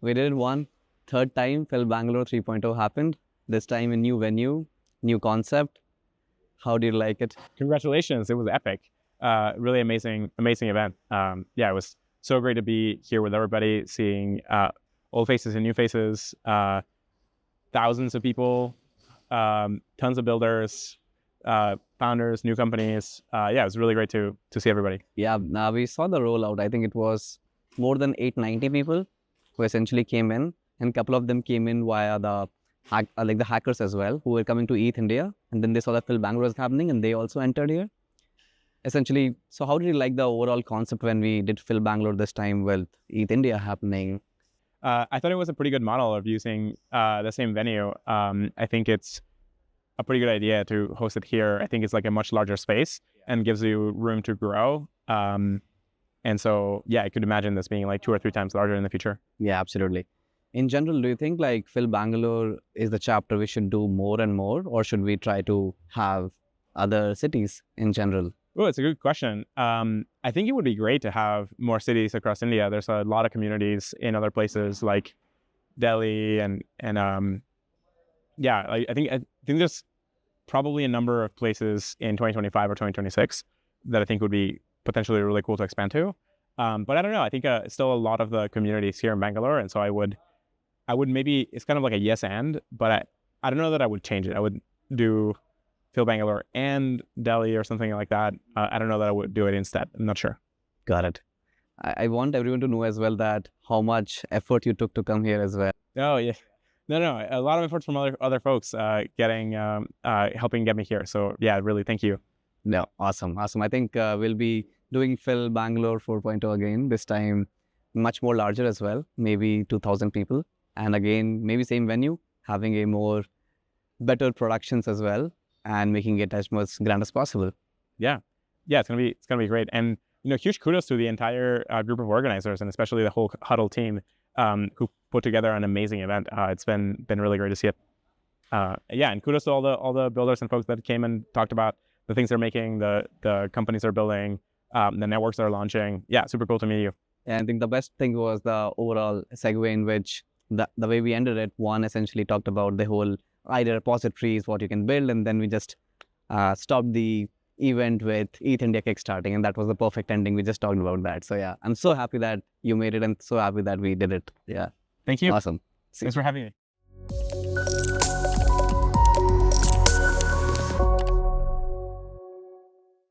We did it one third time. FILBangalore 3.0 happened. This time a new venue, new concept. How do you like it? Congratulations. It was epic. Really amazing event. It was so great to be here with everybody, seeing old faces and new faces, thousands of people, tons of builders, founders, new companies. It was really great to see everybody. Yeah, we saw the rollout. I think it was more than 890 people who essentially came in, and a couple of them came in via the the hackers as well, who were coming to ETH India, and then they saw that FILBangalore was happening, and they also entered here. Essentially, so how did you like the overall concept when we did FILBangalore this time with ETH India happening? I thought it was a pretty good model of using the same venue. I think it's a pretty good idea to host it here. I think it's like a much larger space and gives you room to grow. And so, I could imagine this being like 2 or 3 times larger in the future. Yeah, absolutely. In general, do you think like FILBangalore is the chapter we should do more and more, or should we try to have other cities in general? Oh, it's a good question. I think it would be great to have more cities across India. There's a lot of communities in other places like Delhi and I think there's probably a number of places in 2025 or 2026 that I think would be potentially really cool to expand to. But I don't know. I think still a lot of the communities here in Bangalore, and so I would maybe, it's kind of like a yes and, but I don't know that I would change it. I would do FILBangalore and Delhi or something like that. I don't know that I would do it instead. I'm not sure. Got it. I want everyone to know as well that how much effort you took to come here as well. Oh yeah, no, a lot of effort from other folks helping get me here. So yeah, really, thank you. No, awesome. I think we'll be doing FILBangalore 4.0 again. This time, much more larger as well. Maybe 2,000 people, and again, maybe same venue, having a more better productions as well, and making it as much grand as possible. Yeah, it's gonna be great. And huge kudos to the entire group of organizers, and especially the whole Huddle team who put together an amazing event. It's been really great to see it. And kudos to all the builders and folks that came and talked about the things they're making, the companies they're building, the networks they're launching. Yeah, super cool to meet you. And I think the best thing was the overall segue in which the way we ended it. One essentially talked about the whole idea repositories, what you can build, and then we just stopped the event with ETH India kickstarting, and that was the perfect ending. We just talked about that. So yeah, I'm so happy that you made it, and so happy that we did it. Yeah. Thank you. Awesome. Thanks for having me.